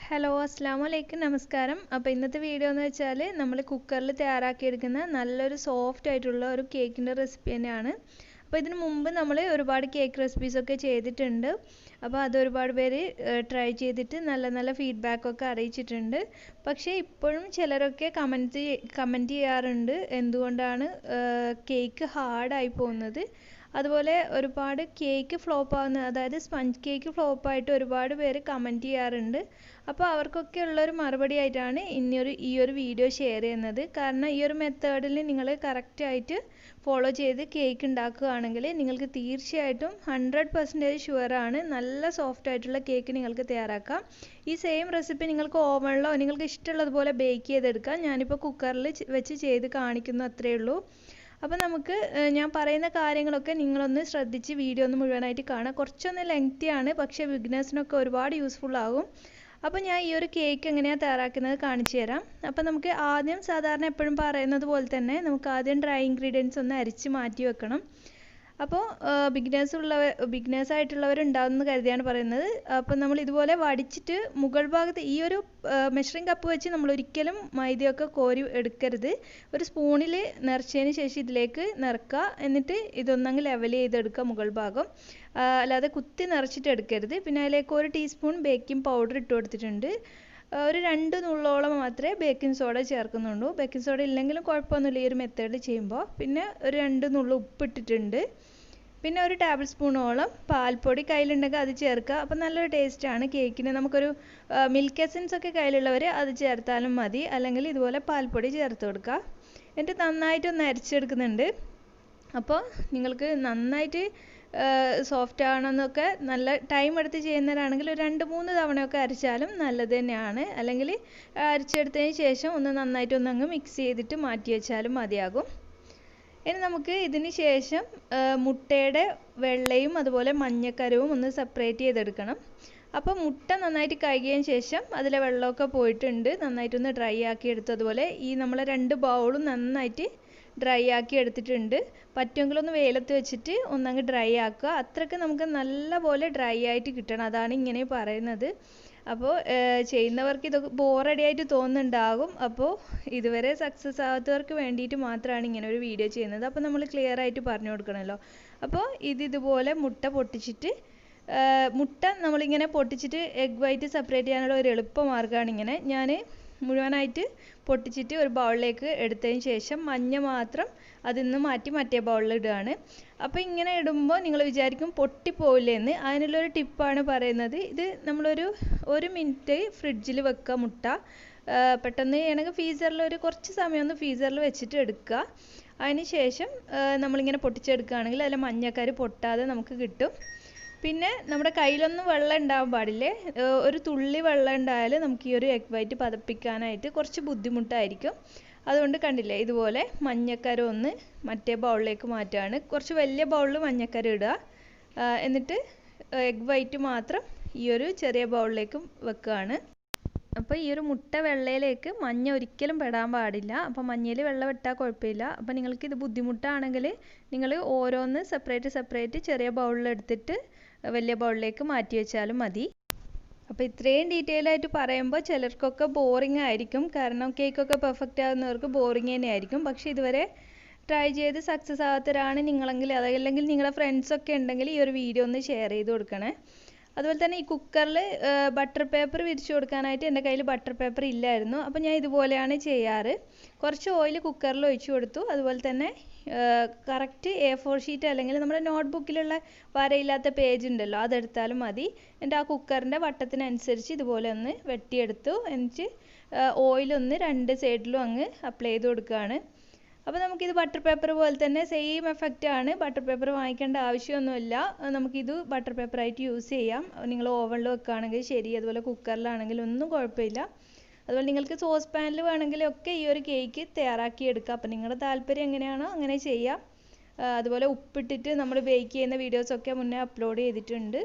Hello അസ്സലാമലൈക്കും നമസ്കാരം. അപ്പോൾ ഇന്നത്തെ വീഡിയോ എന്ന് വെച്ചാൽ നമ്മൾ കുക്കറിൽ തയ്യാറാക്കിയെടുക്കുന്ന നല്ലൊരു സോഫ്റ്റ് ആയിട്ടുള്ള ഒരു കേക്കിൻ്റെ റെസിപ്പി തന്നെയാണ്. അപ്പോൾ ഇതിനു മുമ്പ് നമ്മൾ ഒരുപാട് കേക്ക് റെസിപ്പീസൊക്കെ ചെയ്തിട്ടുണ്ട്. അപ്പോൾ അത് ഒരുപാട് പേര് ട്രൈ ചെയ്തിട്ട് നല്ല നല്ല ഫീഡ്ബാക്കൊക്കെ അറിയിച്ചിട്ടുണ്ട്. പക്ഷേ ഇപ്പോഴും ചിലരൊക്കെ കമൻറ്റ് ചെയ്യാറുണ്ട് എന്തുകൊണ്ടാണ് കേക്ക് ഹാർഡായി പോകുന്നത്. അതുപോലെ ഒരുപാട് കേക്ക് ഫ്ലോപ്പ് ആവുന്ന, അതായത് സ്പഞ്ച് കേക്ക് ഫ്ലോപ്പായിട്ട് ഒരുപാട് പേര് കമൻറ്റ് ചെയ്യാറുണ്ട്. അപ്പോൾ അവർക്കൊക്കെ ഉള്ളൊരു മറുപടി ആയിട്ടാണ് ഈ ഒരു വീഡിയോ ഷെയർ ചെയ്യുന്നത്. കാരണം ഈ ഒരു മെത്തേഡിൽ നിങ്ങൾ കറക്റ്റായിട്ട് ഫോളോ ചെയ്ത് കേക്ക് ഉണ്ടാക്കുകയാണെങ്കിൽ നിങ്ങൾക്ക് തീർച്ചയായിട്ടും 100% ഷുവറാണ് നല്ല സോഫ്റ്റ് ആയിട്ടുള്ള കേക്ക് നിങ്ങൾക്ക് തയ്യാറാക്കാം. ഈ സെയിം റെസിപ്പി നിങ്ങൾക്ക് ഓവനിലോ നിങ്ങൾക്ക് ഇഷ്ടമുള്ളതുപോലെ ബേക്ക് ചെയ്തെടുക്കാം. ഞാനിപ്പോൾ കുക്കറിൽ വെച്ച് ചെയ്ത് കാണിക്കുന്നു, അത്രയേ ഉള്ളൂ. അപ്പോൾ നമുക്ക് ഞാൻ പറയുന്ന കാര്യങ്ങളൊക്കെ നിങ്ങളൊന്ന് ശ്രദ്ധിച്ച് വീഡിയോ ഒന്ന് മുഴുവനായിട്ട് കാണാം. കുറച്ചൊന്ന് ലെങ്തിയാണ്, പക്ഷേ ബിഗിനേഴ്സിനൊക്കെ ഒരുപാട് യൂസ്ഫുൾ ആകും. അപ്പോൾ ഞാൻ ഈ ഒരു കേക്ക് എങ്ങനെയാണ് തയ്യാറാക്കുന്നത് കാണിച്ചു തരാം. അപ്പോൾ നമുക്ക് ആദ്യം സാധാരണ എപ്പോഴും പറയുന്നത് പോലെ തന്നെ നമുക്ക് ആദ്യം ഡ്രൈ ഇൻഗ്രീഡിയൻസ് ഒന്ന് അരിച്ച് മാറ്റി വെക്കണം. അപ്പോൾ ബിഗിനേഴ്സ് ആയിട്ടുള്ളവരുണ്ടാവുമെന്ന് കരുതിയാണ് പറയുന്നത്. അപ്പോൾ നമ്മൾ ഇതുപോലെ വടിച്ചിട്ട് മുകൾ ഭാഗത്ത് ഈ ഒരു മെഷറിംഗ് കപ്പ് വെച്ച് നമ്മൾ ഒരിക്കലും മൈദയൊക്കെ കോരി എടുക്കരുത്. ഒരു സ്പൂണിൽ നിറച്ചതിന് ശേഷം ഇതിലേക്ക് നിറക്കുക. എന്നിട്ട് ഇതൊന്നങ്ങ് ലെവൽ ചെയ്തെടുക്കുക മുകൾ ഭാഗം, അല്ലാതെ കുത്തി നിറച്ചിട്ട് എടുക്കരുത്. പിന്നെ അതിലേക്ക് 1 ടീസ്പൂൺ ബേക്കിംഗ് പൗഡർ ഇട്ട് കൊടുത്തിട്ടുണ്ട്. ഒരു 2 നുള്ളോളം മാത്രമേ ബേക്കിംഗ് സോഡ ചേർക്കുന്നുള്ളൂ. ബേക്കിംഗ് സോഡ ഇല്ലെങ്കിലും കുഴപ്പമൊന്നുമില്ല ഈ ഒരു മെത്തേഡിൽ ചെയ്യുമ്പോൾ. പിന്നെ ഒരു 2 നുള്ളു ഉപ്പിട്ടിട്ടുണ്ട്. പിന്നെ ഒരു ടേബിൾ സ്പൂണോളം പാൽപ്പൊടി കയ്യിലുണ്ടെങ്കിൽ അത് ചേർക്കുക. അപ്പോൾ നല്ലൊരു ടേസ്റ്റാണ് കേക്കിന്. നമുക്കൊരു മിൽക്ക് എസൻസ് ഒക്കെ കയ്യിലുള്ളവർ അത് ചേർത്താലും മതി, അല്ലെങ്കിൽ ഇതുപോലെ പാൽപ്പൊടി ചേർത്ത് കൊടുക്കുക. എന്നിട്ട് നന്നായിട്ടൊന്ന് അരിച്ചെടുക്കുന്നുണ്ട്. അപ്പോൾ നിങ്ങൾക്ക് നന്നായിട്ട് സോഫ്റ്റ് ആവണമെന്നൊക്കെ നല്ല ടൈം എടുത്ത് ചെയ്യുന്നവരാണെങ്കിൽ ഒരു 2-3 തവണയൊക്കെ അരിച്ചാലും നല്ലത് തന്നെയാണ്. അല്ലെങ്കിൽ അരിച്ചെടുത്തതിന് ശേഷം ഒന്ന് നന്നായിട്ടൊന്നങ്ങ് മിക്സ് ചെയ്തിട്ട് മാറ്റി വെച്ചാലും മതിയാകും. ഇനി നമുക്ക് ഇതിന് ശേഷം മുട്ടയുടെ വെള്ളയും അതുപോലെ മഞ്ഞക്കരുവും ഒന്ന് സെപ്പറേറ്റ് ചെയ്തെടുക്കണം. അപ്പോൾ മുട്ട നന്നായിട്ട് കഴുകിയതിന് ശേഷം അതിലെ വെള്ളമൊക്കെ പോയിട്ടുണ്ട്, നന്നായിട്ടൊന്ന് ഡ്രൈ ആക്കി എടുത്തു. അതുപോലെ ഈ നമ്മളെ 2 ബൗളും നന്നായിട്ട് ഡ്രൈ ആക്കി എടുത്തിട്ടുണ്ട്. പറ്റുമെങ്കിലൊന്ന് വെയിലത്ത് വെച്ചിട്ട് ഒന്നങ്ങ് ഡ്രൈ ആക്കുക. അത്രയ്ക്ക് നമുക്ക് നല്ല പോലെ ഡ്രൈ ആയിട്ട് കിട്ടണം, അതാണ് ഇങ്ങനെ പറയുന്നത്. അപ്പോൾ ചെയ്യുന്നവർക്ക് ഇതൊക്കെ ബോറടിയായിട്ട് തോന്നുന്നുണ്ടാകും. അപ്പോൾ ഇതുവരെ സക്സസ് ആവാത്തവർക്ക് വേണ്ടിയിട്ട് മാത്രമാണ് ഇങ്ങനെ ഒരു വീഡിയോ ചെയ്യുന്നത്. അപ്പോൾ നമ്മൾ ക്ലിയർ ആയിട്ട് പറഞ്ഞു കൊടുക്കണമല്ലോ. അപ്പോൾ ഇതുപോലെ മുട്ട നമ്മളിങ്ങനെ പൊട്ടിച്ചിട്ട് എഗ് വൈറ്റ് സെപ്പറേറ്റ് ചെയ്യാനുള്ള ഒരു എളുപ്പമാർഗ്ഗമാണ് ഇങ്ങനെ. ഞാൻ മുഴുവനായിട്ട് പൊട്ടിച്ചിട്ട് ഒരു ബൗളിലേക്ക് എടുത്തതിന് ശേഷം മഞ്ഞ മാത്രം അതിൽ നിന്ന് മാറ്റി മറ്റേ ബൗളിൽ ഇടുകയാണ്. അപ്പോൾ ഇങ്ങനെ ഇടുമ്പോൾ നിങ്ങൾ വിചാരിക്കും പൊട്ടിപ്പോവില്ലെന്ന്. അതിനുള്ളൊരു ടിപ്പാണ് പറയുന്നത്. ഇത് നമ്മളൊരു 1 മിനിറ്റ് ഫ്രിഡ്ജിൽ വെക്കുക മുട്ട. പെട്ടെന്ന് ചെയ്യണമെങ്കിൽ ഫ്രീസറിൽ ഒരു കുറച്ച് സമയം ഒന്ന് ഫ്രീസറിൽ വെച്ചിട്ട് എടുക്കുക. അതിന് ശേഷം നമ്മളിങ്ങനെ പൊട്ടിച്ചെടുക്കുകയാണെങ്കിൽ അതിൽ മഞ്ഞക്കരി പൊട്ടാതെ നമുക്ക് കിട്ടും. പിന്നെ നമ്മുടെ കയ്യിലൊന്നും വെള്ളം ഉണ്ടാവാൻ പാടില്ലേ. ഒരു തുള്ളി വെള്ളം ഉണ്ടായാൽ നമുക്ക് ഈ ഒരു എഗ് വൈറ്റ് പതപ്പിക്കാനായിട്ട് കുറച്ച് ബുദ്ധിമുട്ടായിരിക്കും. അതുകൊണ്ട് കണ്ടില്ലേ, ഇതുപോലെ മഞ്ഞക്കര ഒന്ന് മറ്റേ ബൗളിലേക്ക് മാറ്റുകയാണ്. കുറച്ച് വലിയ ബൗളിൽ മഞ്ഞക്കര ഇടുക. എന്നിട്ട് എഗ് വൈറ്റ് മാത്രം ഈ ഒരു ചെറിയ ബൗളിലേക്ക് വെക്കുകയാണ്. അപ്പോൾ ഈ ഒരു മുട്ട വെള്ളയിലേക്ക് മഞ്ഞ ഒരിക്കലും പെടാൻ പാടില്ല. അപ്പോൾ മഞ്ഞയിൽ വെള്ളം ഇട്ടാൽ കുഴപ്പമില്ല. അപ്പോൾ നിങ്ങൾക്ക് ഇത് ബുദ്ധിമുട്ടാണെങ്കിൽ നിങ്ങൾ ഓരോന്ന് സെപ്പറേറ്റ് ചെറിയ ബൗളിൽ എടുത്തിട്ട് വലിയ ബൗളിലേക്ക് മാറ്റി വെച്ചാലും മതി. അപ്പോൾ ഇത്രയും ഡീറ്റെയിൽ ആയിട്ട് പറയുമ്പോൾ ചിലർക്കൊക്കെ ബോറിംഗ് ആയിരിക്കും. കാരണം കേക്കൊക്കെ പെർഫെക്റ്റ് ആകുന്നവർക്ക് ബോറിംഗ് തന്നെയായിരിക്കും. പക്ഷേ ഇതുവരെ ട്രൈ ചെയ്ത് സക്സസ് ആവാത്തവരാണ് നിങ്ങളെങ്കിൽ, അതല്ലെങ്കിൽ നിങ്ങളുടെ ഫ്രണ്ട്സൊക്കെ ഉണ്ടെങ്കിൽ ഈ ഒരു വീഡിയോ ഒന്ന് ഷെയർ ചെയ്ത് കൊടുക്കണേ. അതുപോലെ തന്നെ ഈ കുക്കറിൽ ബട്ടർ പേപ്പർ വിരിച്ചു കൊടുക്കാനായിട്ട് എൻ്റെ കയ്യിൽ ബട്ടർ പേപ്പർ ഇല്ലായിരുന്നു. അപ്പോൾ ഞാൻ ഇതുപോലെയാണ് ചെയ്യാറ്. കുറച്ച് ഓയിൽ കുക്കറിൽ ഒഴിച്ചു കൊടുത്തു. അതുപോലെ തന്നെ കറക്റ്റ് A4 ഷീറ്റ് അല്ലെങ്കിൽ നമ്മുടെ നോട്ട്ബുക്കിലുള്ള വരയില്ലാത്ത പേജ് ഉണ്ടല്ലോ, അതെടുത്താലും മതി. എൻ്റെ ആ കുക്കറിൻ്റെ വട്ടത്തിനനുസരിച്ച് ഇതുപോലെ ഒന്ന് വെട്ടിയെടുത്തു. എന്നിട്ട് ഓയിലൊന്ന് 2 സൈഡിലും അങ്ങ് അപ്ലൈ ചെയ്ത് കൊടുക്കുകയാണ്. അപ്പോൾ നമുക്കിത് ബട്ടർ പേപ്പർ പോലെ തന്നെ സെയിം എഫക്റ്റ് ആണ്. ബട്ടർ പേപ്പർ വാങ്ങിക്കേണ്ട ആവശ്യമൊന്നുമില്ല. നമുക്കിത് ബട്ടർ പേപ്പറായിട്ട് യൂസ് ചെയ്യാം. നിങ്ങൾ ഓവനിൽ വെക്കുകയാണെങ്കിൽ ശരി, അതുപോലെ കുക്കറിലാണെങ്കിൽ ഒന്നും കുഴപ്പമില്ല. അതുപോലെ നിങ്ങൾക്ക് സോസ് പാനിൽ വേണമെങ്കിലൊക്കെ ഈ ഒരു കേക്ക് തയ്യാറാക്കി എടുക്കാം. അപ്പോൾ നിങ്ങളുടെ താല്പര്യം എങ്ങനെയാണോ അങ്ങനെ ചെയ്യാം. അതുപോലെ ഉപ്പിട്ടിട്ട് നമ്മൾ ബേക്ക് ചെയ്യുന്ന വീഡിയോസൊക്കെ മുന്നേ അപ്ലോഡ് ചെയ്തിട്ടുണ്ട്.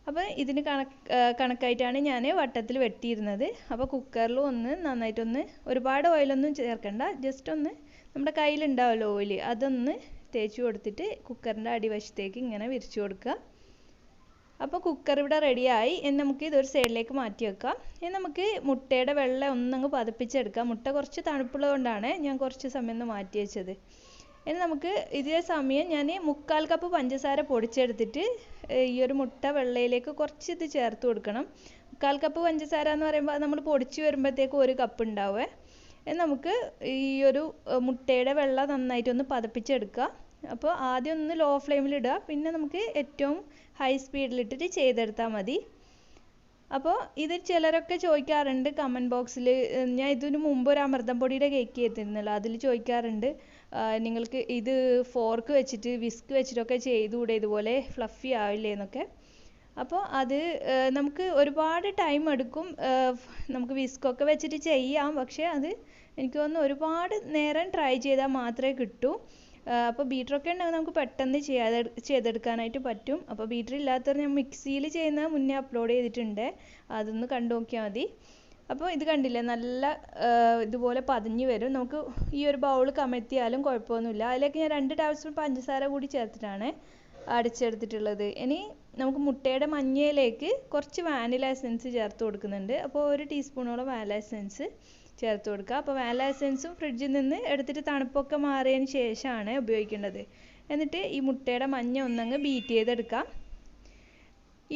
അപ്പോൾ ഇതിന് കണക്കായിട്ടാണ് ഞാൻ വട്ടത്തിൽ വെട്ടിയിരുന്നത്. അപ്പോൾ കുക്കറിൽ ഒന്ന് നന്നായിട്ടൊന്ന്, ഒരുപാട് ഓയിലൊന്നും ചേർക്കണ്ട, ജസ്റ്റ് ഒന്ന് നമ്മുടെ കയ്യിലുണ്ടാവുമല്ലോ ഓയിൽ, അതൊന്ന് തേച്ച് കൊടുത്തിട്ട് കുക്കറിൻ്റെ അടിവശത്തേക്ക് ഇങ്ങനെ വിരിച്ചു കൊടുക്കുക. അപ്പോൾ കുക്കർ ഇവിടെ റെഡിയായി. ഇനി നമുക്ക് ഇതൊരു സൈഡിലേക്ക് മാറ്റി വെക്കാം. ഇനി നമുക്ക് മുട്ടയുടെ വെള്ള ഒന്നങ്ങ് പതപ്പിച്ചെടുക്കാം. മുട്ട കുറച്ച് തണുപ്പുള്ളതുകൊണ്ടാണ് ഞാൻ കുറച്ച് സമയം ഒന്ന് മാറ്റി വെച്ചത്. ഇനി നമുക്ക് ഇതേ സമയം ഞാൻ 1/4 കപ്പ് പഞ്ചസാര പൊടിച്ചെടുത്തിട്ട് ഈ ഒരു മുട്ട വെള്ളയിലേക്ക് കുറച്ച് ഇത് ചേർത്ത് കൊടുക്കണം. 1/4 കപ്പ് പഞ്ചസാര എന്ന് പറയുമ്പോൾ നമ്മൾ പൊടിച്ച് വരുമ്പോഴത്തേക്കും 1 കപ്പ് ഉണ്ടാവേ. നമുക്ക് ഈ ഒരു മുട്ടയുടെ വെള്ള നന്നായിട്ടൊന്ന് പതപ്പിച്ചെടുക്കുക. അപ്പോൾ ആദ്യം ഒന്ന് ലോ ഫ്ലെയിമിലിടുക, പിന്നെ നമുക്ക് ഏറ്റവും ഹൈ സ്പീഡിലിട്ടിട്ട് ചെയ്തെടുത്താൽ മതി. അപ്പോൾ ഇത് ചിലരൊക്കെ ചോദിക്കാറുണ്ട് കമൻറ്റ് ബോക്സിൽ, ഞാൻ ഇതിന് മുമ്പ് ഒരു അമൃതം പൊടിയുടെ കേക്ക് ചെയ്തിരുന്നല്ലോ, അതിൽ ചോദിക്കാറുണ്ട് നിങ്ങൾക്ക് ഇത് ഫോർക്ക് വെച്ചിട്ട് വിസ്ക് വെച്ചിട്ടൊക്കെ ചെയ്തുകൂടെ, ഇതുപോലെ ഫ്ലഫി ആവില്ലേ എന്നൊക്കെ. അപ്പോൾ അത് നമുക്ക് ഒരുപാട് ടൈം എടുക്കും. നമുക്ക് വിസ്കൊക്കെ വെച്ചിട്ട് ചെയ്യാം, പക്ഷേ അത് എനിക്ക് തോന്നുന്നു ഒരുപാട് നേരം ട്രൈ ചെയ്താൽ മാത്രമേ കിട്ടൂ. അപ്പോൾ ബീറ്ററൊക്കെ ഉണ്ടെങ്കിൽ നമുക്ക് പെട്ടെന്ന് ചെയ്തെടുക്കാനായിട്ട് പറ്റും. അപ്പോൾ ബീറ്റർ ഇല്ലാത്തവർ ഞാൻ മിക്സിയിൽ ചെയ്യുന്ന മുന്നേ അപ്ലോഡ് ചെയ്തിട്ടുണ്ട്, അതൊന്ന് കണ്ടു നോക്കിയാൽ മതി. അപ്പോൾ ഇത് കണ്ടില്ലേ, നല്ല ഇതുപോലെ പതഞ്ഞ് വരും. നമുക്ക് ഈ ഒരു ബൗൾ കമഴ്ത്തിയാലും കുഴപ്പമൊന്നുമില്ല. അതിലേക്ക് ഞാൻ 2 ടേബിൾ സ്പൂൺ പഞ്ചസാര കൂടി ചേർത്തിട്ടാണ് അടിച്ചെടുത്തിട്ടുള്ളത്. ഇനി നമുക്ക് മുട്ടയുടെ മഞ്ഞയിലേക്ക് കുറച്ച് വാനില എസൻസ് ചേർത്ത് കൊടുക്കുന്നുണ്ട്. അപ്പോൾ 1 ടീസ്പൂണോളം വാനില എസൻസ് ചേർത്ത് കൊടുക്കുക. അപ്പോൾ വാനില എസൻസും ഫ്രിഡ്ജിൽ നിന്ന് എടുത്തിട്ട് തണുപ്പൊക്കെ മാറിയതിന് ശേഷമാണ് ഉപയോഗിക്കേണ്ടത്. എന്നിട്ട് ഈ മുട്ടയുടെ മഞ്ഞ ഒന്നങ്ങ് ബീറ്റ് ചെയ്തെടുക്കാം.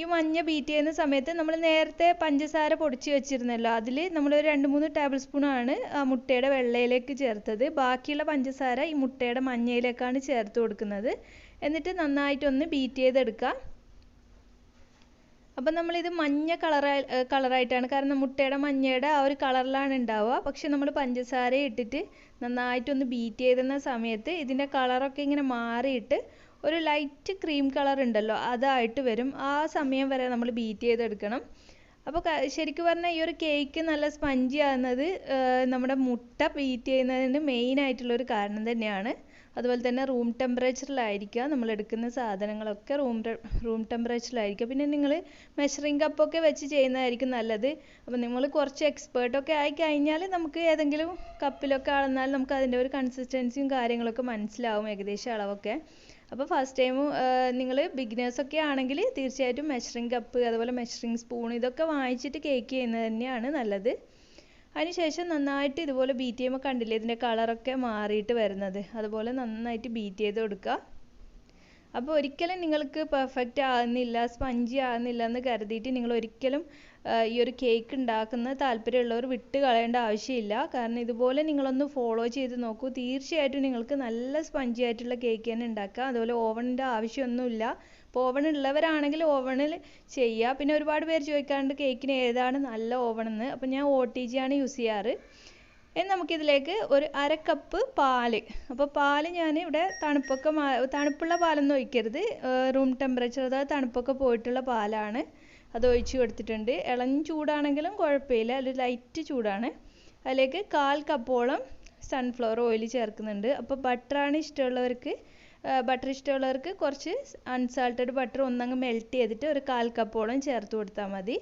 ഈ മഞ്ഞ ബീറ്റ് ചെയ്യുന്ന സമയത്ത് നമ്മൾ നേരത്തെ പഞ്ചസാര പൊടിച്ച് വെച്ചിരുന്നല്ലോ, അതിൽ നമ്മൾ 2-3 ടേബിൾ സ്പൂണാണ് മുട്ടയുടെ വെള്ളയിലേക്ക് ചേർത്തത്. ബാക്കിയുള്ള പഞ്ചസാര ഈ മുട്ടയുടെ മഞ്ഞയിലേക്കാണ് ചേർത്ത് കൊടുക്കുന്നത്. എന്നിട്ട് നന്നായിട്ടൊന്ന് ബീറ്റ് ചെയ്തെടുക്കുക. അപ്പം നമ്മളിത് മഞ്ഞ കളറായിട്ടാണ്, കാരണം മുട്ടയുടെ മഞ്ഞയുടെ ആ ഒരു കളറിലാണ് ഉണ്ടാവുക. പക്ഷെ നമ്മൾ പഞ്ചസാര ഇട്ടിട്ട് നന്നായിട്ടൊന്ന് ബീറ്റ് ചെയ്തുന്ന സമയത്ത് ഇതിൻ്റെ കളറൊക്കെ ഇങ്ങനെ മാറിയിട്ട് ഒരു ലൈറ്റ് ക്രീം കളർ ഉണ്ടല്ലോ, അതായിട്ട് വരും. ആ സമയം വരെ നമ്മൾ ബീറ്റ് ചെയ്തെടുക്കണം. അപ്പോൾ ശരിക്കും പറഞ്ഞാൽ ഈ ഒരു കേക്ക് നല്ല സ്പഞ്ചി ആകുന്നത് നമ്മുടെ മുട്ട ബീറ്റ് ചെയ്യുന്നതിന് മെയിൻ ആയിട്ടുള്ളൊരു കാരണം തന്നെയാണ്. അതുപോലെ തന്നെ റൂം ടെമ്പറേച്ചറിലായിരിക്കുക നമ്മൾ എടുക്കുന്ന സാധനങ്ങളൊക്കെ, റൂം ടെമ്പറേച്ചറിലായിരിക്കുക. പിന്നെ നിങ്ങൾ മെഷറിംഗ് കപ്പൊക്കെ വെച്ച് ചെയ്യുന്നതായിരിക്കും നല്ലത്. അപ്പോൾ നിങ്ങൾ കുറച്ച് എക്സ്പേർട്ടൊക്കെ ആയി കഴിഞ്ഞാൽ നമുക്ക് ഏതെങ്കിലും കപ്പിലൊക്കെ അളന്നാൽ നമുക്ക് അതിൻ്റെ ഒരു കൺസിസ്റ്റൻസിയും കാര്യങ്ങളൊക്കെ മനസ്സിലാവും, ഏകദേശം അളവൊക്കെ. അപ്പോൾ ഫസ്റ്റ് ടൈം നിങ്ങൾ ബിഗിനേഴ്സൊക്കെ ആണെങ്കിൽ തീർച്ചയായിട്ടും മെഷറിംഗ് കപ്പ്, അതുപോലെ മെഷറിംഗ് സ്പൂൺ, ഇതൊക്കെ വാങ്ങിച്ചിട്ട് കേക്ക് ചെയ്യുന്നത് തന്നെയാണ് നല്ലത്. അതിനുശേഷം നന്നായിട്ട് ഇതുപോലെ ബീറ്റ് ചെയ്യുമ്പോൾ കണ്ടില്ലേ ഇതിൻ്റെ കളറൊക്കെ മാറിയിട്ട് വരുന്നത്, അതുപോലെ നന്നായിട്ട് ബീറ്റ് ചെയ്ത് കൊടുക്കുക. അപ്പോൾ ഒരിക്കലും നിങ്ങൾക്ക് പെർഫെക്റ്റ് ആകുന്നില്ല, സ്പഞ്ചി ആകുന്നില്ല എന്ന് കരുതിയിട്ട് നിങ്ങൾ ഒരിക്കലും ഈ ഒരു കേക്ക് ഉണ്ടാക്കുന്ന താല്പര്യമുള്ളവർ വിട്ട് കളയേണ്ട ആവശ്യമില്ല. കാരണം ഇതുപോലെ നിങ്ങളൊന്ന് ഫോളോ ചെയ്ത് നോക്കൂ, തീർച്ചയായിട്ടും നിങ്ങൾക്ക് നല്ല സ്പഞ്ചി ആയിട്ടുള്ള കേക്ക് തന്നെ ഉണ്ടാക്കാം. അതുപോലെ ഓവണിൻ്റെ ആവശ്യമൊന്നുമില്ല. അപ്പോൾ ഓവൺ ഉള്ളവരാണെങ്കിൽ ഓവണിൽ ചെയ്യുക. പിന്നെ ഒരുപാട് പേര് ചോദിക്കാറുണ്ട് കേക്കിന് ഏതാണ് നല്ല ഓവണെന്ന്. അപ്പോൾ ഞാൻ OTG ആണ് യൂസ് ചെയ്യാറ്. ഇനി നമുക്കിതിലേക്ക് ഒരു 1/2 കപ്പ് പാല്. അപ്പോൾ പാല് ഞാൻ ഇവിടെ തണുപ്പുള്ള പാലൊന്നും ഒഴിക്കരുത്, റൂം ടെമ്പറേച്ചർ, അതായത് തണുപ്പൊക്കെ പോയിട്ടുള്ള പാലാണ്, അത് ഒഴിച്ച് കൊടുത്തിട്ടുണ്ട്. ഇളം ചൂടാണെങ്കിലും കുഴപ്പമില്ല, ഒരു ലൈറ്റ് ചൂടാണ്. അതിലേക്ക് 1/4 കപ്പോളം സൺഫ്ലവർ ഓയിൽ ചേർക്കുന്നുണ്ട്. അപ്പോൾ ബട്ടറാണ് ഇഷ്ടമുള്ളവർക്ക്, ബട്ടർ ഇഷ്ടമുള്ളവർക്ക് കുറച്ച് അൺസാൾട്ടഡ് ബട്ടർ ഒന്നങ്ങ് മെൽറ്റ് ചെയ്തിട്ട് ഒരു 1/4 കപ്പോളം ചേർത്ത് കൊടുത്താൽ മതി.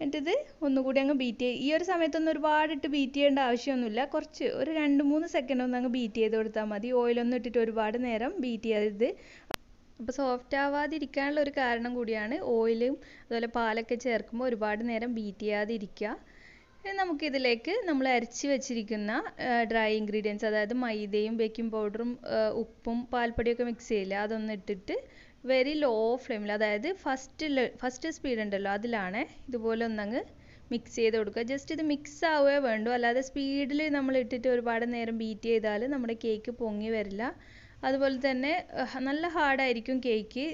എന്നിട്ടിത് ഒന്നുകൂടി അങ്ങ് ബീറ്റ് ചെയ്ത്, ഈ ഒരു സമയത്തൊന്നും ഒരുപാട് ഇട്ട് ബീറ്റ് ചെയ്യേണ്ട ആവശ്യമൊന്നുമില്ല, കുറച്ച് ഒരു 2-3 സെക്കൻഡ് ഒന്ന് അങ്ങ് ബീറ്റ് ചെയ്ത് കൊടുത്താൽ മതി. ഓയിലൊന്നും ഇട്ടിട്ട് ഒരുപാട് നേരം ബീറ്റ് ചെയ്യരുത്. അപ്പോൾ സോഫ്റ്റ് ആവാതിരിക്കാനുള്ള ഒരു കാരണം കൂടിയാണ് ഓയിലും അതുപോലെ പാലൊക്കെ ചേർക്കുമ്പോൾ ഒരുപാട് നേരം ബീറ്റ് ചെയ്യാതിരിക്കുക. നമുക്കിതിലേക്ക് നമ്മൾ അരച്ച് വെച്ചിരിക്കുന്ന ഡ്രൈ ഇൻഗ്രീഡിയൻസ്, അതായത് മൈദയും ബേക്കിംഗ് പൗഡറും ഉപ്പും പാൽപ്പൊടിയൊക്കെ മിക്സ് ചെയ്യില്ല, അതൊന്ന് ഇട്ടിട്ട് വെരി ലോ ഫ്ലെയിമിൽ, അതായത് ഫസ്റ്റ് സ്പീഡ് ഉണ്ടല്ലോ അതിലാണ് ഇതുപോലെ ഒന്നങ്ങ് മിക്സ് ചെയ്ത് കൊടുക്കുക. ജസ്റ്റ് ഇത് മിക്സ് ആവുകയേ വേണ്ടൂ, അല്ലാതെ സ്പീഡിൽ നമ്മൾ ഇട്ടിട്ട് ഒരുപാട് നേരം ബീറ്റ് ചെയ്താൽ നമ്മുടെ കേക്ക് പൊങ്ങി വരില്ല. അതുപോലെ തന്നെ നല്ല ഹാർഡായിരിക്കും കേക്ക്,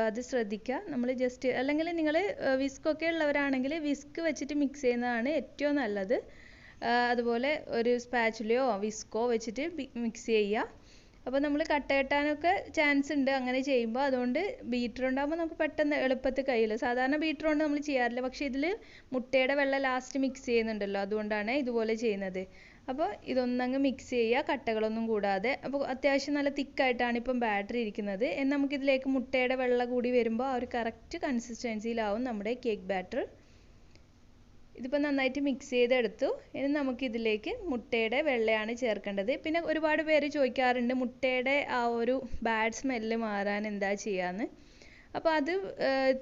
അത് ശ്രദ്ധിക്കുക. നമ്മൾ ജസ്റ്റ്, അല്ലെങ്കിൽ നിങ്ങൾ വിസ്കൊക്കെ ഉള്ളവരാണെങ്കിൽ വിസ്ക് വെച്ചിട്ട് മിക്സ് ചെയ്യുന്നതാണ് ഏറ്റവും നല്ലത്. അതുപോലെ ഒരു സ്പാച്ചുലയോ വിസ്കോ വെച്ചിട്ട് മിക്സ് ചെയ്യുക. അപ്പോൾ നമ്മൾ കട്ട കെട്ടാനൊക്കെ ചാൻസ് ഉണ്ട് അങ്ങനെ ചെയ്യുമ്പോൾ, അതുകൊണ്ട് ബീറ്റർ ഉണ്ടാകുമ്പോൾ നമുക്ക് പെട്ടെന്ന് എളുപ്പത്തിൽ കഴിയില്ല. സാധാരണ ബീറ്റർ കൊണ്ട് നമ്മൾ ചെയ്യാറില്ല, പക്ഷേ ഇതിൽ മുട്ടയുടെ വെള്ളം ലാസ്റ്റ് മിക്സ് ചെയ്യുന്നുണ്ടല്ലോ, അതുകൊണ്ടാണ് ഇതുപോലെ ചെയ്യുന്നത്. അപ്പോൾ ഇതൊന്നങ്ങ് മിക്സ് ചെയ്യുക, കട്ടകളൊന്നും കൂടാതെ. അപ്പോൾ അത്യാവശ്യം നല്ല തിക്കായിട്ടാണ് ഇപ്പം ബാറ്ററി ഇരിക്കുന്നത്. നമുക്കിതിലേക്ക് മുട്ടയുടെ വെള്ളം കൂടി വരുമ്പോൾ ആ ഒരു കറക്റ്റ് കൺസിസ്റ്റൻസിയിലാവും നമ്മുടെ കേക്ക് ബാറ്റർ. ഇതിപ്പോൾ നന്നായിട്ട് മിക്സ് ചെയ്തെടുത്തു. ഇനി നമുക്കിതിലേക്ക് മുട്ടയുടെ വെള്ളയാണ് ചേർക്കേണ്ടത്. പിന്നെ ഒരുപാട് പേര് ചോദിക്കാറുണ്ട് മുട്ടയുടെ ആ ഒരു ബാഡ് സ്മെല്ല് മാറാൻ എന്താ ചെയ്യാന്ന്. അപ്പോൾ അത്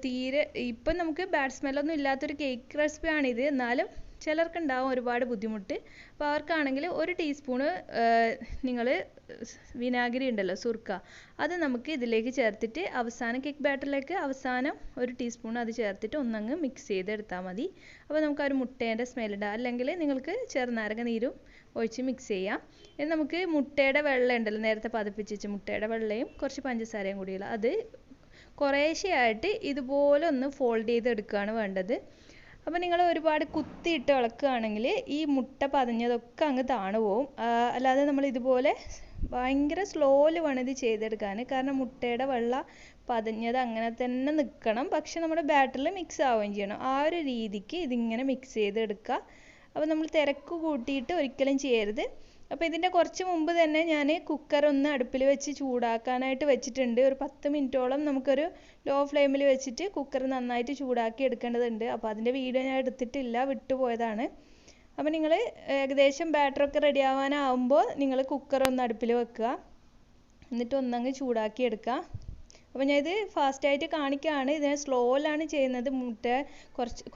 തീരെ ഇപ്പം നമുക്ക് ബാഡ് സ്മെല്ലൊന്നും ഇല്ലാത്തൊരു കേക്ക് റെസിപ്പിയാണിത്. എന്നാലും ചിലർക്കുണ്ടാവും ഒരുപാട് ബുദ്ധിമുട്ട്. അപ്പോൾ അവർക്കാണെങ്കിൽ 1 ടീസ്പൂണ് നിങ്ങൾ വിനാഗിരി ഉണ്ടല്ലോ, സുർക്ക, അത് നമുക്ക് ഇതിലേക്ക് ചേർത്തിട്ട് അവസാനം കേക്ക് ബാറ്ററിലേക്ക് അവസാനം 1 ടീസ്പൂൺ അത് ചേർത്തിട്ട് ഒന്നങ്ങ് മിക്സ് ചെയ്തെടുത്താൽ മതി. അപ്പോൾ നമുക്ക് ആ ഒരു മുട്ടേൻ്റെ സ്മെല്ലുണ്ടാകും. അല്ലെങ്കിൽ നിങ്ങൾക്ക് ചെറുനാരങ്ങ നീരും ഒഴിച്ച് മിക്സ് ചെയ്യാം. ഇനി നമുക്ക് മുട്ടയുടെ വെള്ള ഉണ്ടല്ലോ, നേരത്തെ പതപ്പിച്ച് വെച്ച മുട്ടയുടെ വെള്ളയും കുറച്ച് പഞ്ചസാരയും കൂടിയുള്ള അത് കുറേശ്ശെയായിട്ട് ഇതുപോലെ ഒന്ന് ഫോൾഡ് ചെയ്തെടുക്കുകയാണ് വേണ്ടത്. അപ്പോൾ നിങ്ങൾ ഒരുപാട് കുത്തിയിട്ട് ഇളക്കുകയാണെങ്കിൽ ഈ മുട്ട പതഞ്ഞതൊക്കെ അങ്ങ് താണു പോവും. അല്ലാതെ നമ്മൾ ഇതുപോലെ ഭയങ്കര സ്ലോയിൽ വേണം ഇത് ചെയ്തെടുക്കാൻ. കാരണം മുട്ടയുടെ വെള്ള പതഞ്ഞത് അങ്ങനെ തന്നെ നിൽക്കണം, പക്ഷെ നമ്മുടെ ബാറ്ററിൽ മിക്സ് ആവുകയും ചെയ്യണം. ആ ഒരു രീതിക്ക് ഇതിങ്ങനെ മിക്സ് ചെയ്തെടുക്കുക. അപ്പോൾ നമ്മൾ തിരക്ക് കൂട്ടിയിട്ട് ഒരിക്കലും ചെയ്യരുത്. അപ്പോൾ ഇതിൻ്റെ കുറച്ച് മുമ്പ് തന്നെ ഞാൻ കുക്കർ ഒന്ന് അടുപ്പിൽ വെച്ച് ചൂടാക്കാനായിട്ട് വെച്ചിട്ടുണ്ട്. ഒരു 10 മിനിറ്റോളം നമുക്കൊരു ലോ ഫ്ലെയിമിൽ വെച്ചിട്ട് കുക്കർ നന്നായിട്ട് ചൂടാക്കി എടുക്കേണ്ടതുണ്ട്. അപ്പോൾ അതിൻ്റെ വീഡിയോ ഞാൻ എടുത്തിട്ടില്ല, വിട്ടുപോയതാണ്. അപ്പോൾ നിങ്ങൾ ഏകദേശം ബാറ്ററൊക്കെ റെഡി ആവാനാവുമ്പോൾ നിങ്ങൾ കുക്കർ ഒന്ന് അടുപ്പിൽ വെക്കുക, എന്നിട്ട് ഒന്നങ്ങ് ചൂടാക്കി എടുക്കുക. അപ്പോൾ ഞാൻ ഇത് ഫാസ്റ്റായിട്ട് കാണിക്കുകയാണ്. ഇതിനെ സ്ലോയിലാണ് ചെയ്യുന്നത്. മുട്ട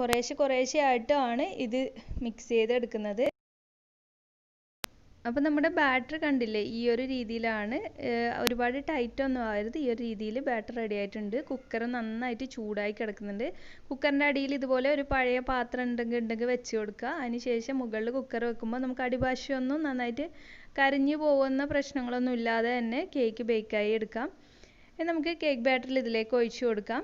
കുറേശ്ശെ ആയിട്ടാണ് ഇത് മിക്സ് ചെയ്തെടുക്കുന്നത്. അപ്പോൾ നമ്മുടെ ബാറ്റർ കണ്ടില്ലേ, ഈ ഒരു രീതിയിലാണ്. ഒരുപാട് ടൈറ്റ് ഒന്നും ആവരുത്. ഈ ഒരു രീതിയിൽ ബാറ്റർ റെഡി ആയിട്ടുണ്ട്. കുക്കർ നന്നായിട്ട് ചൂടായി കിടക്കുന്നുണ്ട്. കുക്കറിൻ്റെ അടിയിൽ ഇതുപോലെ ഒരു പഴയ പാത്രം ഉണ്ടെങ്കിൽ വെച്ച് കൊടുക്കുക. അതിന് ശേഷം മുകളിൽ കുക്കർ വെക്കുമ്പോൾ നമുക്ക് അടിഭാഷയൊന്നും നന്നായിട്ട് കരിഞ്ഞു പോകുന്ന പ്രശ്നങ്ങളൊന്നും ഇല്ലാതെ തന്നെ കേക്ക് ബേക്കായി എടുക്കാം. നമുക്ക് കേക്ക് ബാറ്ററിൽ ഇതിലേക്ക് ഒഴിച്ചു കൊടുക്കാം.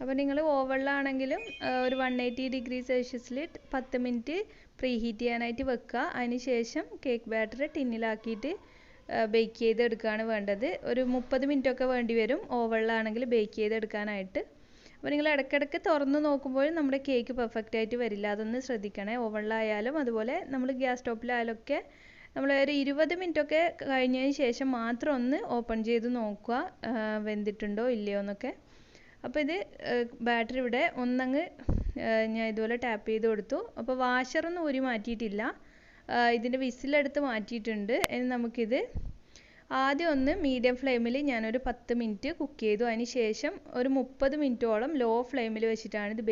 അപ്പോൾ നിങ്ങൾ ഓവനിലാണെങ്കിലും ഒരു 180 ഡിഗ്രി സെൽഷ്യസിൽ 10 മിനിറ്റ് പ്രീ ഹീറ്റ് ചെയ്യാനായിട്ട് വെക്കുക. അതിന് ശേഷം കേക്ക് ബാറ്റർ ടിന്നിലാക്കിയിട്ട് ബേക്ക് ചെയ്തെടുക്കുകയാണ് വേണ്ടത്. ഒരു 30 മിനിറ്റൊക്കെ വേണ്ടി വരും ഓവനിലാണെങ്കിൽ ബേക്ക് ചെയ്തെടുക്കാനായിട്ട്. അപ്പോൾ നിങ്ങൾ ഇടയ്ക്കിടയ്ക്ക് തുറന്ന് നോക്കുമ്പോൾ നമ്മുടെ കേക്ക് പെർഫെക്റ്റ് ആയിട്ട് വരില്ല, അതൊന്ന് ശ്രദ്ധിക്കണേ. ഓവനിലായാലും അതുപോലെ നമ്മൾ ഗ്യാസ് സ്റ്റോപ്പിലായാലും ഒക്കെ നമ്മൾ ഒരു 20 മിനിറ്റൊക്കെ കഴിഞ്ഞതിന് ശേഷം മാത്രം ഒന്ന് ഓപ്പൺ ചെയ്ത് നോക്കുക വെന്തിട്ടുണ്ടോ ഇല്ലയോ എന്നൊക്കെ. അപ്പോൾ ഇത് ബാറ്ററി ഇവിടെ ഒന്നങ്ങ് ഞാൻ ഇതുപോലെ ടാപ്പ് ചെയ്ത് കൊടുത്തു. അപ്പോൾ വാഷറൊന്നും ഊരി മാറ്റിയിട്ടില്ല, ഇതിൻ്റെ വിസിലെടുത്ത് മാറ്റിയിട്ടുണ്ട്. ഇനി നമുക്കിത് ആദ്യം ഒന്ന് മീഡിയം ഫ്ലെയിമിൽ ഞാനൊരു 10 മിനിറ്റ് കുക്ക് ചെയ്തു. അതിന് ശേഷം ഒരു 30 മിനിറ്റോളം ലോ ഫ്ലെയിമിൽ വെച്ചിട്ടാണ് ഇത്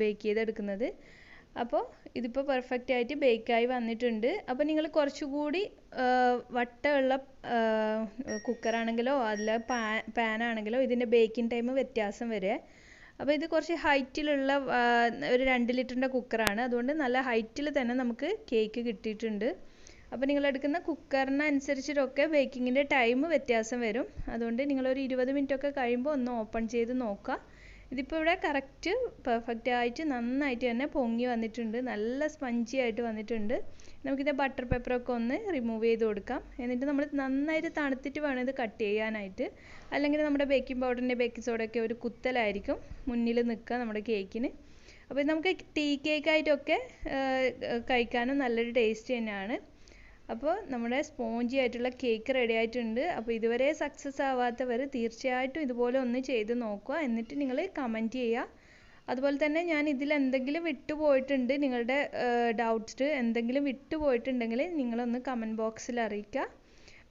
ബേക്ക് ചെയ്തെടുക്കുന്നത്. അപ്പോൾ ഇതിപ്പോൾ പെർഫെക്റ്റ് ആയിട്ട് ബേക്കായി വന്നിട്ടുണ്ട്. അപ്പോൾ നിങ്ങൾ കുറച്ചുകൂടി വട്ടമുള്ള കുക്കറാണെങ്കിലോ അല്ല പാനാണെങ്കിലോ ഇതിൻ്റെ ബേക്കിംഗ് ടൈം വ്യത്യാസം വരെ. അപ്പോൾ ഇത് കുറച്ച് ഹൈറ്റിലുള്ള ഒരു 2 ലിറ്ററിൻ്റെ കുക്കറാണ്, അതുകൊണ്ട് നല്ല ഹൈറ്റിൽ തന്നെ നമുക്ക് കേക്ക് കിട്ടിയിട്ടുണ്ട്. അപ്പോൾ നിങ്ങൾ എടുക്കുന്ന കുക്കറിനനുസരിച്ചിട്ടൊക്കെ ബേക്കിങ്ങിൻ്റെ ടൈം വ്യത്യാസം വരും. അതുകൊണ്ട് നിങ്ങളൊരു 20 മിനിറ്റൊക്കെ കഴിയുമ്പോൾ ഒന്ന് ഓപ്പൺ ചെയ്ത് നോക്കുക. ഇതിപ്പോൾ ഇവിടെ കറക്റ്റ് പെർഫെക്റ്റ് ആയിട്ട് നന്നായിട്ട് തന്നെ പൊങ്ങി വന്നിട്ടുണ്ട്, നല്ല സ്പഞ്ചി ആയിട്ട് വന്നിട്ടുണ്ട്. നമുക്കിത് ബട്ടർ പേപ്പറൊക്കെ ഒന്ന് റിമൂവ് ചെയ്ത് കൊടുക്കാം. എന്നിട്ട് നമ്മൾ നന്നായിട്ട് തണുത്തിട്ട് വേണം ഇത് കട്ട് ചെയ്യാനായിട്ട്. അല്ലെങ്കിൽ നമ്മുടെ ബേക്കിംഗ് പൗഡറിൻ്റെ ബേക്കിംഗ് സോഡയൊക്കെ ഒരു കുത്തലായിരിക്കും മുന്നിൽ നിൽക്കുക നമ്മുടെ കേക്കിന്. അപ്പോൾ നമുക്ക് ടീ കേക്കായിട്ടൊക്കെ കഴിക്കാനും നല്ലൊരു ടേസ്റ്റ് തന്നെയാണ്. അപ്പോൾ നമ്മുടെ സ്പോഞ്ചി ആയിട്ടുള്ള കേക്ക് റെഡി ആയിട്ടുണ്ട്. അപ്പോൾ ഇതുവരെ സക്സസ് ആവാത്തവർ തീർച്ചയായിട്ടും ഇതുപോലെ ഒന്ന് ചെയ്ത് നോക്കുക, എന്നിട്ട് നിങ്ങൾ കമൻറ്റ് ചെയ്യുക. അതുപോലെ തന്നെ ഞാൻ ഇതിൽ എന്തെങ്കിലും വിട്ടുപോയിട്ടുണ്ട്, നിങ്ങളുടെ ഡൗട്ട്സ് എന്തെങ്കിലും വിട്ടുപോയിട്ടുണ്ടെങ്കിൽ നിങ്ങളൊന്ന് കമൻറ്റ് ബോക്സിൽ അറിയിക്കുക.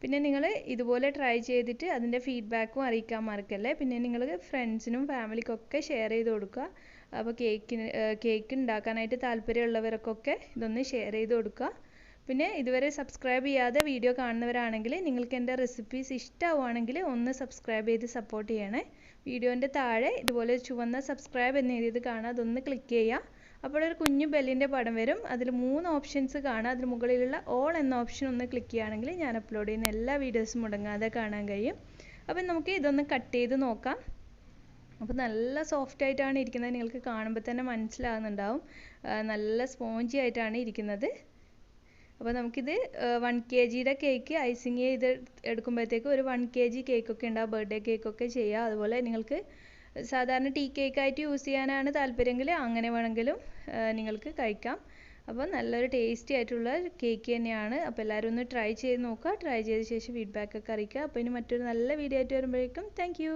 പിന്നെ നിങ്ങൾ ഇതുപോലെ ട്രൈ ചെയ്തിട്ട് അതിൻ്റെ ഫീഡ്ബാക്കും അറിയിക്കാൻ മറക്കല്ലേ. പിന്നെ നിങ്ങൾ ഫ്രണ്ട്സിനും ഫാമിലിക്കൊക്കെ ഷെയർ ചെയ്ത് കൊടുക്കുക. അപ്പോൾ കേക്ക് ഉണ്ടാക്കാനായിട്ട് താല്പര്യമുള്ളവർക്കൊക്കെ ഇതൊന്ന് ഷെയർ ചെയ്ത് കൊടുക്കുക. പിന്നെ ഇതുവരെ സബ്സ്ക്രൈബ് ചെയ്യാതെ വീഡിയോ കാണുന്നവരാണെങ്കിൽ നിങ്ങൾക്ക് എൻ്റെ റെസിപ്പീസ് ഇഷ്ടമാവുകയാണെങ്കിൽ ഒന്ന് സബ്സ്ക്രൈബ് ചെയ്ത് സപ്പോർട്ട് ചെയ്യണേ. വീഡിയോൻ്റെ താഴെ ഇതുപോലെ ചുവന്ന സബ്സ്ക്രൈബ് എന്ന് എഴുതിയത് കാണാം, അതൊന്ന് ക്ലിക്ക് ചെയ്യുക. അപ്പോൾ ഒരു കുഞ്ഞു ബെല്ലിൻ്റെ പടം വരും, അതിൽ 3 ഓപ്ഷൻസ് കാണാം. അതിന് മുകളിലുള്ള ഓൾ എന്ന ഓപ്ഷൻ ഒന്ന് ക്ലിക്ക് ചെയ്യുകയാണെങ്കിൽ ഞാൻ അപ്ലോഡ് ചെയ്യുന്ന എല്ലാ വീഡിയോസും മുടങ്ങാതെ കാണാൻ കഴിയും. അപ്പം നമുക്ക് ഇതൊന്ന് കട്ട് ചെയ്ത് നോക്കാം. അപ്പോൾ നല്ല സോഫ്റ്റ് ആയിട്ടാണ് ഇരിക്കുന്നത്, നിങ്ങൾക്ക് കാണുമ്പോൾ തന്നെ മനസ്സിലാകുന്നുണ്ടാവും. നല്ല സ്പോഞ്ചി ആയിട്ടാണ് ഇരിക്കുന്നത്. അപ്പോൾ നമുക്കിത് 1 kgയുടെ കേക്ക് ഐസിങ് ചെയ്ത് എടുക്കുമ്പോഴത്തേക്ക് ഒരു 1 kg കേക്കൊക്കെ ഉണ്ടാവും, ബർത്ത്ഡേ കേക്കൊക്കെ ചെയ്യുക. അതുപോലെ നിങ്ങൾക്ക് സാധാരണ ടീ കേക്കായിട്ട് യൂസ് ചെയ്യാനാണ് താല്പര്യമെങ്കിൽ അങ്ങനെ വേണമെങ്കിലും നിങ്ങൾക്ക് കഴിക്കാം. അപ്പോൾ നല്ലൊരു ടേസ്റ്റി ആയിട്ടുള്ള കേക്ക് തന്നെയാണ്. അപ്പോൾ എല്ലാവരും ഒന്ന് ട്രൈ ചെയ്ത് നോക്കുക. ട്രൈ ചെയ്ത ശേഷം ഫീഡ്ബാക്ക് ഒക്കെ അറിയിക്കുക. അപ്പോൾ ഇനി മറ്റൊരു നല്ല വീഡിയോ ആയിട്ട് വരുമ്പോഴേക്കും താങ്ക് യു.